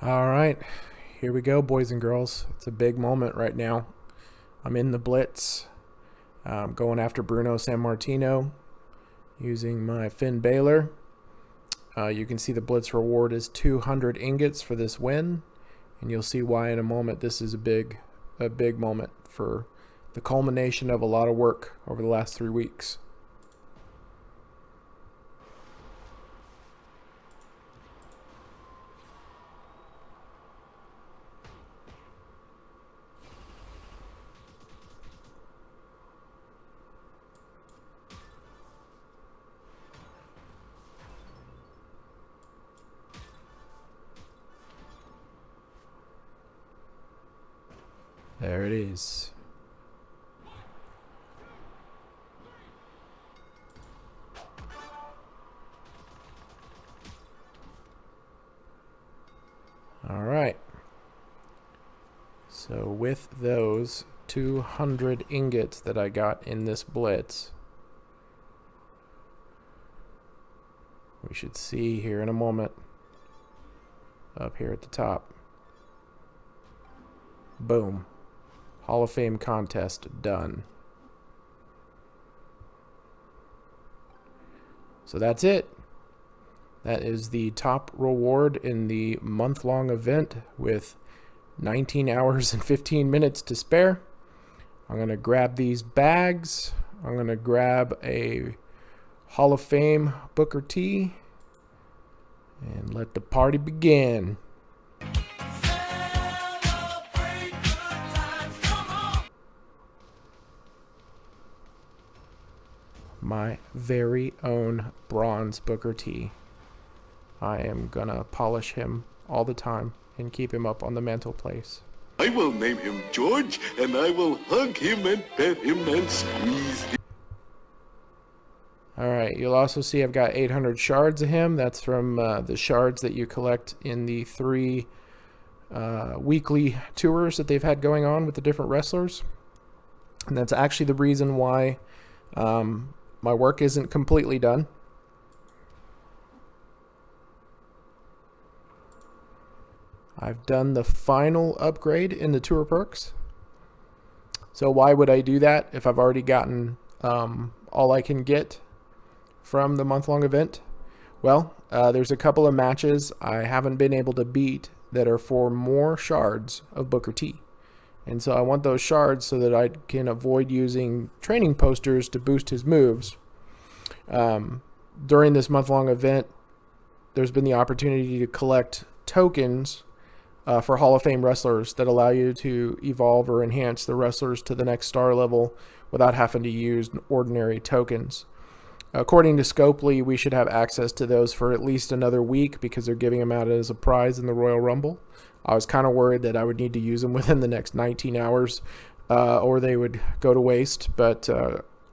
All right, here we go, boys and girls. It's a big moment right now. I'm in the blitz, going after Bruno Sammartino using my Finn Balor. You can see the blitz reward is 200 ingots for this win, and you'll see why in a moment. This is a big moment for the culmination of a lot of work over the last 3 weeks. There it is. All right. So with those 200 ingots that I got in this blitz, we should see here in a moment up here at the top. Boom. Hall of Fame contest done. So that's it. That is the top reward in the month-long event with 19 hours and 15 minutes to spare. I'm going to grab these bags. I'm going to grab a Hall of Fame Booker T and let the party begin. My very own bronze Booker T. I am gonna polish him all the time and keep him up on the mantelpiece. I will name him George, and I will hug him and pet him and squeeze him. Alright, you'll also see I've got 800 shards of him. That's from the shards that you collect in the 3 weekly tours that they've had going on with the different wrestlers. And that's actually the reason why my work isn't completely done. I've done the final upgrade in the tour perks. So why would I do that if I've already gotten all I can get from the month-long event? Well, there's a couple of matches I haven't been able to beat that are for more shards of Booker T. And so I want those shards so that I can avoid using training posters to boost his moves. During this month-long event, there's been the opportunity to collect tokens for Hall of Fame wrestlers that allow you to evolve or enhance the wrestlers to the next star level without having to use ordinary tokens. According to Scopely, we should have access to those for at least another week because they're giving them out as a prize in the Royal Rumble. I was kind of worried that I would need to use them within the next 19 hours or they would go to waste, but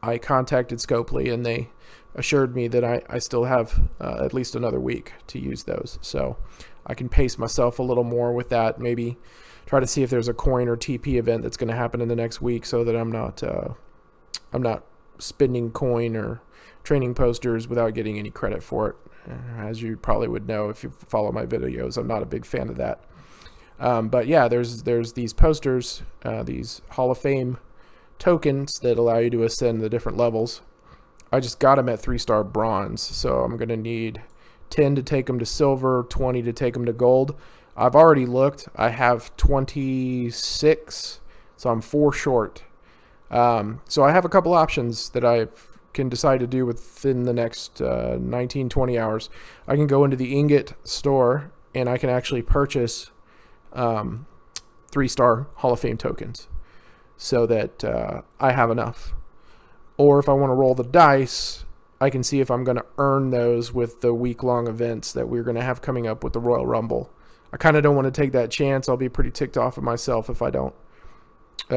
I contacted Scopely and they assured me that I still have at least another week to use those. So I can pace myself a little more with that, maybe try to see if there's a coin or TP event that's going to happen in the next week so that I'm not spending coin or training posters without getting any credit for it. As you probably would know if you follow my videos, I'm not a big fan of that. But yeah, there's these posters, these Hall of Fame tokens that allow you to ascend the different levels. I just got them at 3-star bronze, so I'm going to need 10 to take them to silver, 20 to take them to gold. I've already looked. I have 26, so I'm 4 short. So I have a couple options that I can decide to do within the next 19, 20 hours. I can go into the ingot store, and I can actually purchase 3-star Hall of Fame tokens so that I have enough. Or if I want to roll the dice, I can see if I'm going to earn those with the week-long events that we're going to have coming up with the Royal Rumble. I kind of don't want to take that chance. I'll be pretty ticked off at myself if I don't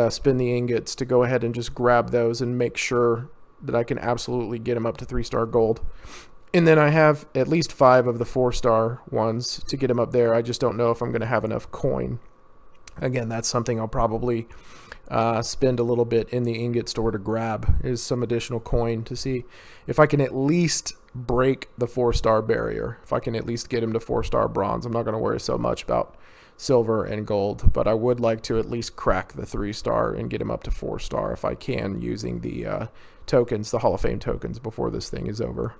spin the ingots to go ahead and just grab those and make sure that I can absolutely get them up to 3-star gold. And then I have at least 5 of the 4-star ones to get them up there. I just don't know if I'm going to have enough coin. Again, that's something I'll probably spend a little bit in the ingot store to grab, is some additional coin to see if I can at least break the 4-star barrier. If I can at least get him to 4-star bronze, I'm not going to worry so much about silver and gold, but I would like to at least crack the 3-star and get him up to 4-star if I can, using the tokens, the Hall of Fame tokens, before this thing is over.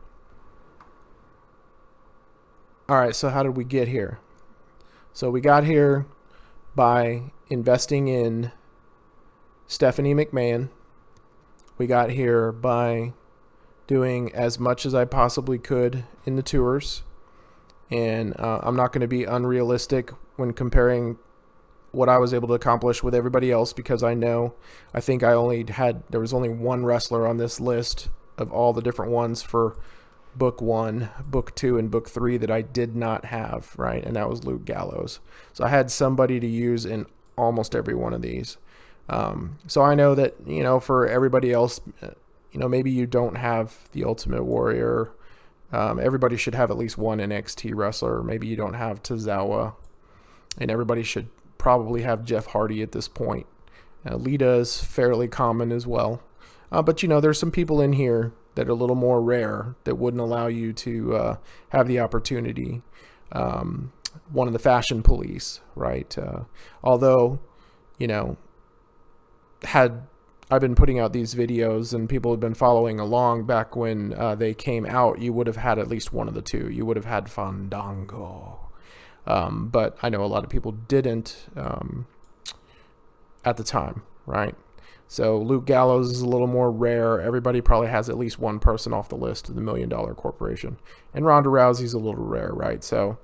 All right, so how did we get here? So we got here by investing in Stephanie McMahon. We got here by doing as much as I possibly could in the tours. And I'm not going to be unrealistic when comparing what I was able to accomplish with everybody else, because I think there was only one wrestler on this list of all the different ones for book 1, book 2, and book 3 that I did not have, right? And that was Luke Gallows. So I had somebody to use in almost every one of these. So I know that, for everybody else, maybe you don't have the Ultimate Warrior. Everybody should have at least one NXT wrestler. Maybe you don't have Tozawa, and everybody should probably have Jeff Hardy at this point. Lita is fairly common as well. But there's some people in here that are a little more rare that wouldn't allow you to have the opportunity. One of the Fashion Police, right? Although, had I've been putting out these videos and people have been following along back when they came out, you would have had at least one of the two. You would have had Fandango. But I know a lot of people didn't at the time, right? So Luke Gallows is a little more rare. Everybody probably has at least one person off the list of the $1 Million Corporation. And Ronda Rousey's a little rare, right? So,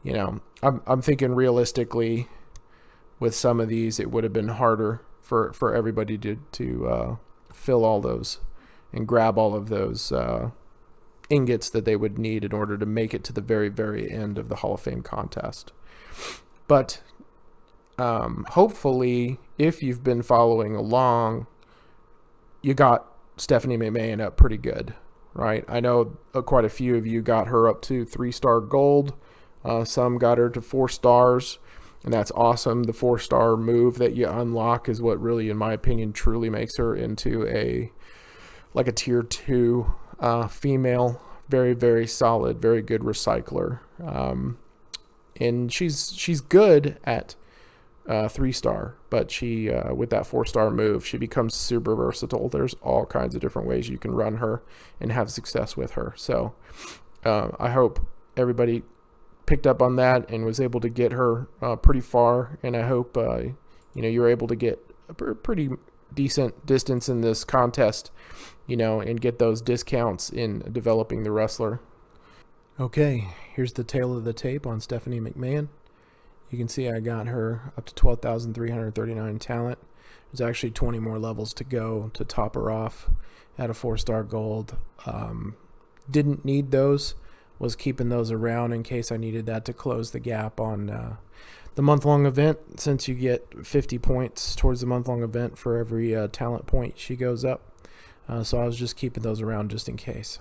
I'm thinking realistically with some of these, it would have been harder for everybody to fill all those and grab all of those ingots that they would need in order to make it to the very, very end of the Hall of Fame contest. But hopefully, if you've been following along, you got Stephanie McMahon up pretty good, right? I know quite a few of you got her up to 3-star gold. Some got her to 4 stars, and that's awesome. The 4-star move that you unlock is what really, in my opinion, truly makes her into a tier 2 female. Very, very solid, very good recycler. And she's good at 3-star, but she with that 4-star move, she becomes super versatile. There's all kinds of different ways you can run her and have success with her. So I hope everybody picked up on that and was able to get her pretty far, and I hope you were able to get a pretty decent distance in this contest, and get those discounts in developing the wrestler. Okay, here's the tail of the tape on Stephanie McMahon. You can see I got her up to 12,339 talent. There's actually 20 more levels to go to top her off at a 4-star gold. Didn't need those. Was keeping those around in case I needed that to close the gap on the month-long event, since you get 50 points towards the month-long event for every talent point she goes up. So I was just keeping those around just in case.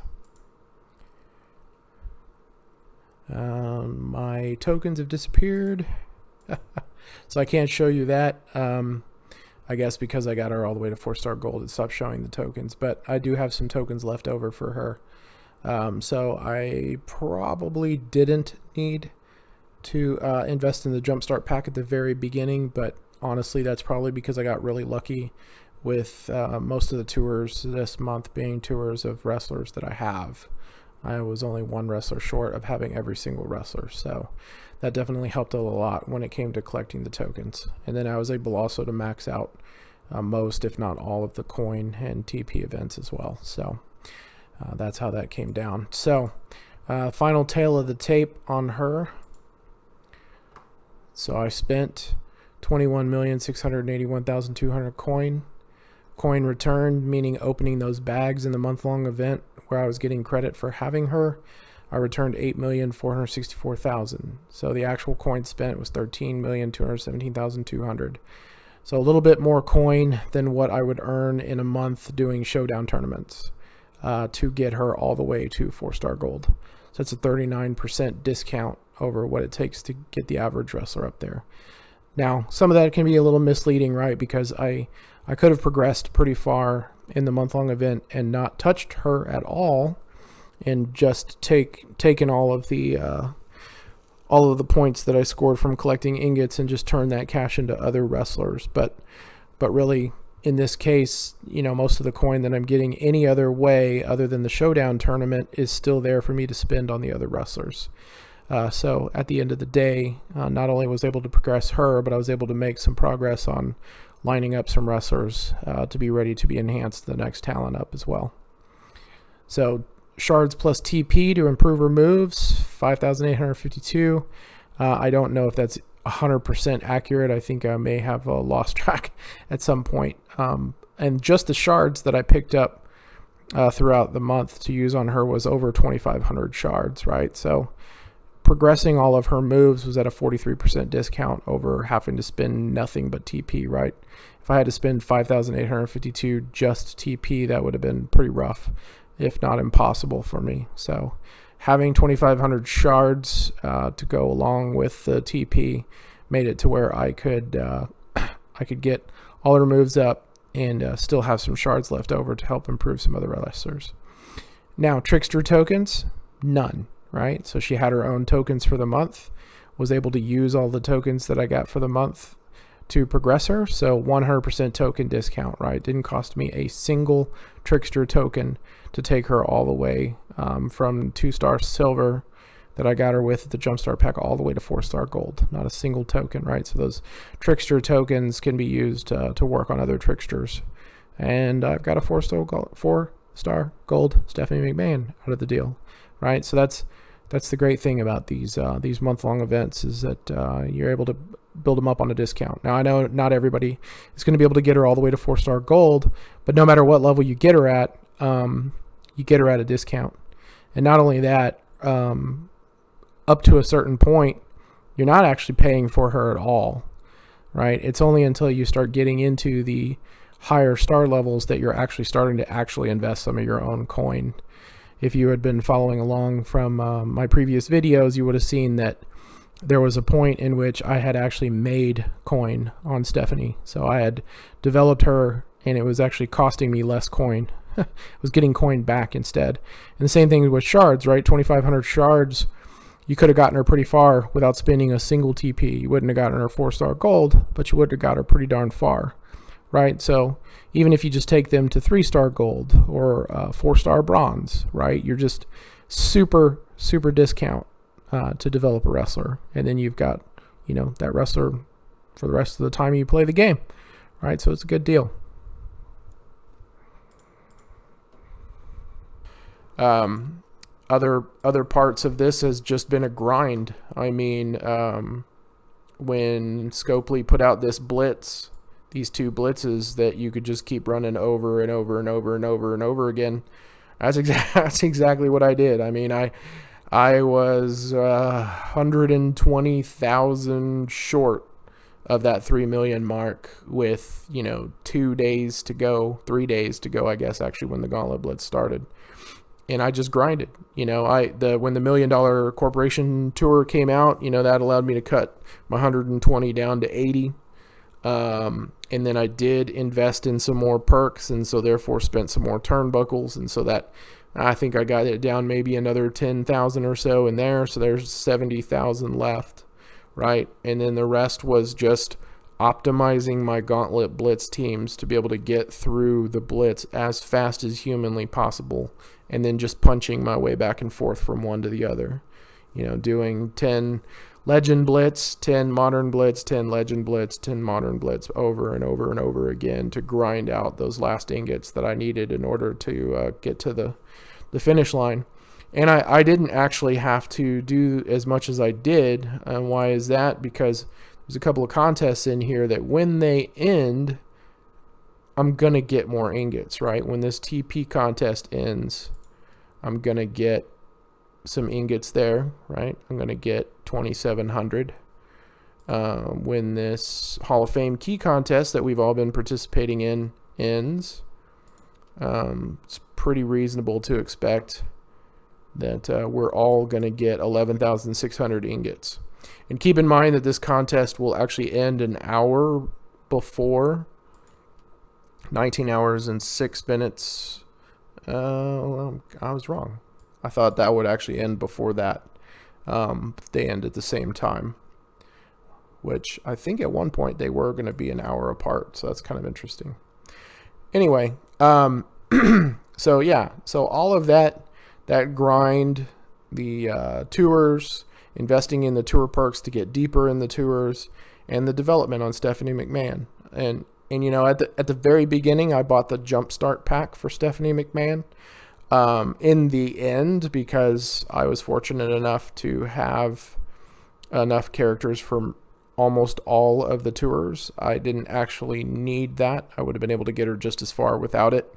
My tokens have disappeared. So I can't show you that. I guess because I got her all the way to 4-star gold, it stopped showing the tokens. But I do have some tokens left over for her. So I probably didn't need to invest in the Jumpstart pack at the very beginning, but honestly, that's probably because I got really lucky with most of the tours this month being tours of wrestlers that I have. I was only one wrestler short of having every single wrestler, so that definitely helped a lot when it came to collecting the tokens. And then I was able also to max out most, if not all, of the coin and TP events as well. So that's how that came down. So final tail of the tape on her. So I spent 21,681,200 coin. Coin returned, meaning opening those bags in the month-long event where I was getting credit for having her. I returned 8,464,000. So the actual coin spent was 13,217,200. So a little bit more coin than what I would earn in a month doing showdown tournaments to get her all the way to 4-star gold. So it's a 39% discount over what it takes to get the average wrestler up there. Now, some of that can be a little misleading, right? Because I could have progressed pretty far in the month-long event and not touched her at all and just taken all of the points that I scored from collecting ingots and just turn that cash into other wrestlers. But really, in this case, most of the coin that I'm getting any other way other than the showdown tournament is still there for me to spend on the other wrestlers. So at the end of the day, not only was I able to progress her, but I was able to make some progress on lining up some wrestlers to be ready to be enhanced to the next talent up as well. So shards plus TP to improve her moves, 5,852. I don't know if that's 100% accurate. I think I may have lost track at some point. And just the shards that I picked up throughout the month to use on her was over 2,500 shards, right? So progressing all of her moves was at a 43% discount over having to spend nothing but TP, right? If I had to spend 5,852 just TP, that would have been pretty rough, if not impossible for me. So having 2,500 shards to go along with the TP made it to where I could get all her moves up and still have some shards left over to help improve some other wrestlers. Now, Trickster tokens, none, right? So she had her own tokens for the month, was able to use all the tokens that I got for the month to progress her. So 100% token discount, right? Didn't cost me a single Trickster token to take her all the way from 2-star silver that I got her with the Jumpstart pack all the way to 4-star gold. Not a single token, right? So those Trickster tokens can be used to work on other Tricksters. And I've got a 4-star gold Stephanie McMahon out of the deal, right? So that's the great thing about these month-long events is that you're able to build them up on a discount. Now, I know not everybody is going to be able to get her all the way to 4-star gold, but no matter what level you get her at, you get her at a discount. And not only that, up to a certain point, you're not actually paying for her at all, right? It's only until you start getting into the higher star levels that you're actually starting to actually invest some of your own coin. If you had been following along from my previous videos, you would have seen that there was a point in which I had actually made coin on Stephanie. So I had developed her, and it was actually costing me less coin. I was getting coin back instead. And the same thing with shards, right? 2,500 shards, you could have gotten her pretty far without spending a single TP. You wouldn't have gotten her 4-star gold, but you would have got her pretty darn far, right? So even if you just take them to 3-star gold or 4-star bronze, right? You're just super discount to develop a wrestler. And then you've got, that wrestler for the rest of the time you play the game, right? So it's a good deal. Other parts of this has just been a grind. I mean, when Scopely put out this blitz, these 2 blitzes that you could just keep running over and over and over and over and over again, that's exactly what I did. I mean, I was 120,000 short of that 3 million mark with 2 days to go, 3 days to go, I guess, actually, when the Gauntlet Blitz started. And I just grinded. When the $1 Million Corporation Tour came out, that allowed me to cut my 120 down to 80. And then I did invest in some more perks, and so therefore spent some more turnbuckles, and so that I think I got it down maybe another 10,000 or so in there. So there's 70,000 left, right? And then the rest was just optimizing my Gauntlet Blitz teams to be able to get through the Blitz as fast as humanly possible, and then just punching my way back and forth from one to the other. Doing 10 Legend Blitz, 10 Modern Blitz, 10 Legend Blitz, 10 Modern Blitz over and over and over again to grind out those last ingots that I needed in order to get to the finish line. And I didn't actually have to do as much as I did. And why is that? Because there's a couple of contests in here that when they end, I'm going to get more ingots, right? When this TP contest ends, I'm going to get some ingots there, right? I'm going to get 2,700. When this Hall of Fame key contest that we've all been participating in ends, it's pretty reasonable to expect that we're all going to get 11,600 ingots. And keep in mind that this contest will actually end an hour before, 19 hours and 6 minutes. I was wrong. I thought that would actually end before that. They end at the same time, which I think at one point they were going to be an hour apart. So that's kind of interesting. Anyway, so yeah, so all of that grind, the tours, investing in the tour perks to get deeper in the tours, and the development on Stephanie McMahon. And you know, at the very beginning, I bought the Jumpstart pack for Stephanie McMahon. In the end, because I was fortunate enough to have enough characters from almost all of the tours, I didn't actually need that. I would have been able to get her just as far without it.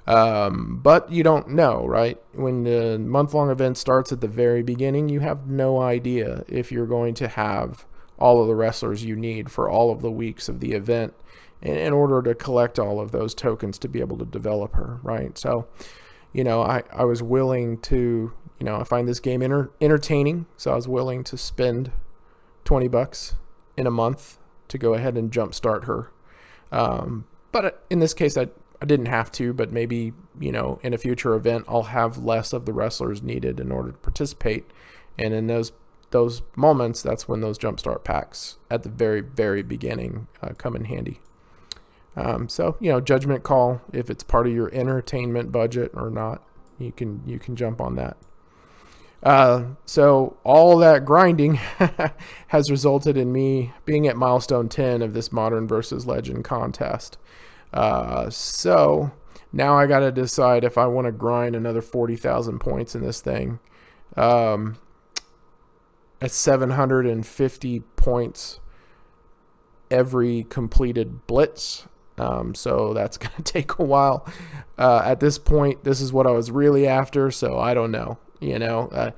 But you don't know, right? When the month-long event starts at the very beginning, you have no idea if you're going to have all of the wrestlers you need for all of the weeks of the event in order to collect all of those tokens to be able to develop her, right? So, you know, I was willing to, you know, I find this game entertaining, so I was willing to spend $20 in a month to go ahead and jumpstart her. But in this case, I didn't have to, but maybe, you know, in a future event, I'll have less of the wrestlers needed in order to participate. And in those moments, that's when those jumpstart packs at the very, very beginning come in handy. So, you know, judgment call if it's part of your entertainment budget or not. You can jump on that. So all that grinding has resulted in me being at milestone 10 of this Modern versus Legend contest. So now I got to decide if I want to grind another 40,000 points in this thing. At 750 points every completed blitz. So that's going to take a while. At this point, this is what I was really after. So I don't know, you know,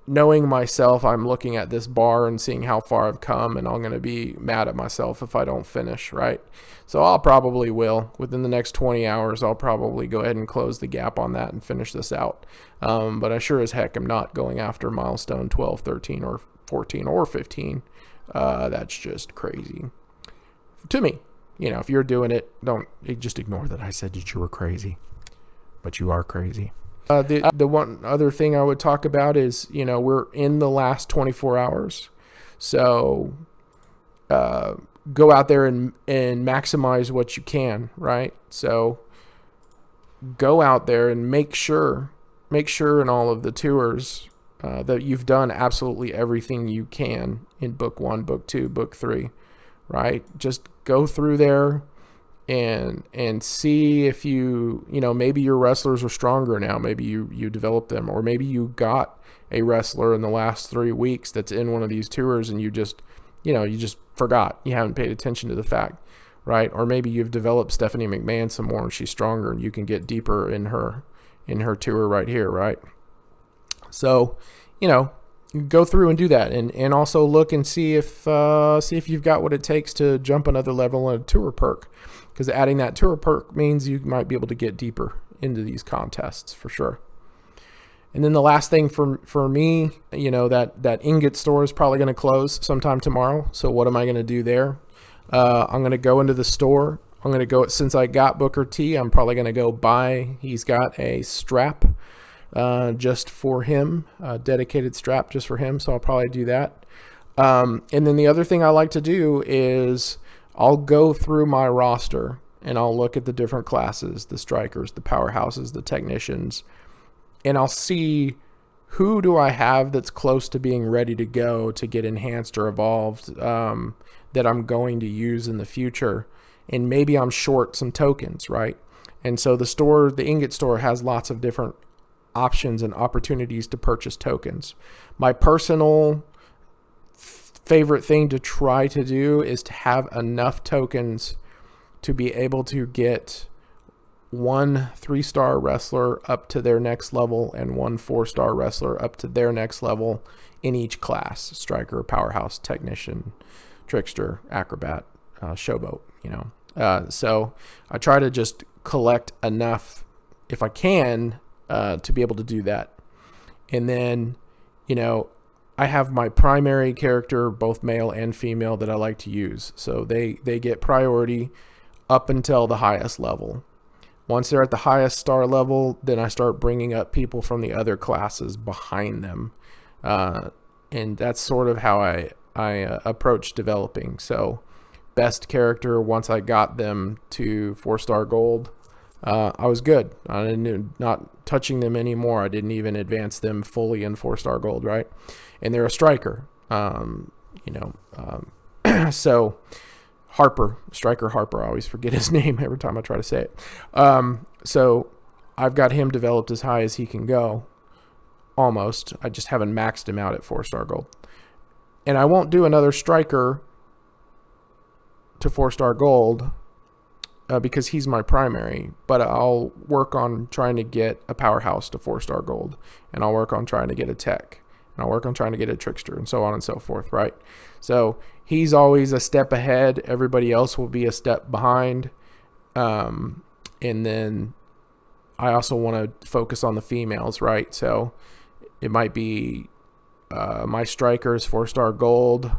knowing myself, I'm looking at this bar and seeing how far I've come, and I'm going to be mad at myself if I don't finish, right? So I'll probably will. Within the next 20 hours, I'll probably go ahead and close the gap on that and finish this out. But I sure as heck am not going after milestone 12, 13, or 14, or 15. That's just crazy. To me, you know, if you're doing it, don't just ignore that I said that you were crazy. But you are crazy. The one other thing I would talk about is, you know, we're in the last 24 hours. So go out there and maximize what you can, right? So go out there and make sure in all of the tours that you've done absolutely everything you can in book 1, book 2, book 3, right? Just go through there and see if you know, maybe your wrestlers are stronger now. Maybe you developed them, or maybe you got a wrestler in the last 3 weeks that's in one of these tours and you just forgot. You haven't paid attention to the fact, right? Or maybe you've developed Stephanie McMahon some more and she's stronger and you can get deeper in her tour right here, right? So, you know, go through and do that, and also look and see if you've got what it takes to jump another level in a tour perk, because adding that tour perk means you might be able to get deeper into these contests for sure. And then the last thing for me, you know, that ingot store is probably going to close sometime tomorrow. So what am I going to do there? I'm going to go into the store. I'm going to go, since I got Booker T, I'm probably going to go buy. He's got a strap just for him, a dedicated strap just for him. So I'll probably do that. And then the other thing I like to do is I'll go through my roster and I'll look at the different classes, the strikers, the powerhouses, the technicians, and I'll see who do I have that's close to being ready to go to get enhanced or evolved, that I'm going to use in the future. And maybe I'm short some tokens, right? And so the ingot store has lots of different options and opportunities to purchase tokens. My personal favorite thing to try to do is to have enough tokens to be able to get 1 3-star wrestler up to their next level and 1 4-star wrestler up to their next level in each class: striker, powerhouse, technician, trickster, acrobat, showboat, you know. So I try to just collect enough if I can to be able to do that. And then, you know, I have my primary character, both male and female, that I like to use. So they get priority up until the highest level. Once they're at the highest star level, then I start bringing up people from the other classes behind them. And that's sort of how I approach developing. So best character, once I got them to 4-star gold, I was good. I didn't, not touching them anymore. I didn't even advance them fully in 4-star gold, right? And they're a striker. So Striker Harper, I always forget his name every time I try to say it. So I've got him developed as high as he can go, almost. I just haven't maxed him out at 4-star gold. And I won't do another striker to 4-star gold because he's my primary, but I'll work on trying to get a powerhouse to 4-star gold, and I'll work on trying to get a tech, and I'll work on trying to get a trickster, and so on and so forth, right? So he's always a step ahead. Everybody else will be a step behind. And then I also want to focus on the females, right? So it might be my strikers 4-star gold,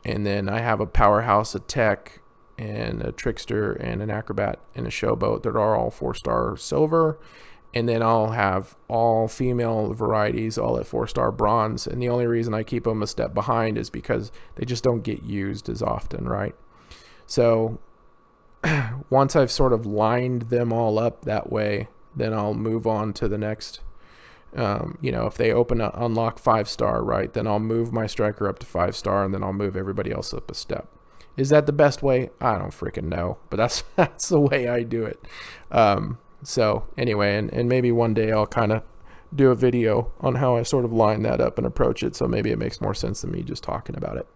and then I have a powerhouse, a tech, and a trickster, and an acrobat, and a showboat that are all 4-star silver. And then I'll have all female varieties all at 4-star bronze. And the only reason I keep them a step behind is because they just don't get used as often, right? So once I've sort of lined them all up that way, then I'll move on to the next. If they unlock 5-star, right, then I'll move my striker up to 5-star, and then I'll move everybody else up a step. Is that the best way? I don't freaking know, but that's the way I do it. So anyway, and maybe one day I'll kind of do a video on how I sort of line that up and approach it. So maybe it makes more sense than me just talking about it.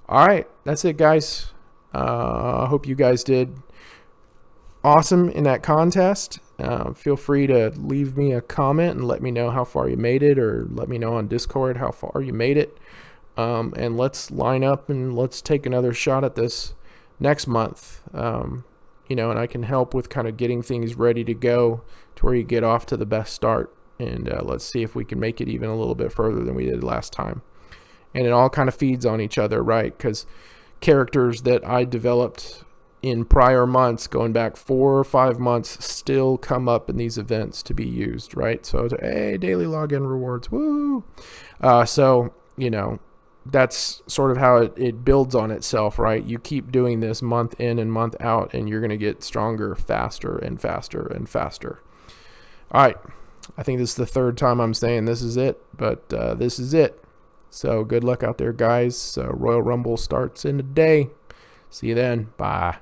All right, that's it, guys. I hope you guys did awesome in that contest. Feel free to leave me a comment and let me know how far you made it, or let me know on Discord how far you made it. And let's line up and let's take another shot at this next month. And I can help with kind of getting things ready to go to where you get off to the best start. And let's see if we can make it even a little bit further than we did last time. And it all kind of feeds on each other, right? Because characters that I developed in prior months, going back 4 or 5 months, still come up in these events to be used, right? So, hey, daily login rewards, woo! That's sort of how it builds on itself, right? You keep doing this month in and month out, and you're going to get stronger faster and faster and faster. All right. I think this is the 3rd time I'm saying this is it, but this is it. So good luck out there, guys. Royal Rumble starts in a day. See you then. Bye.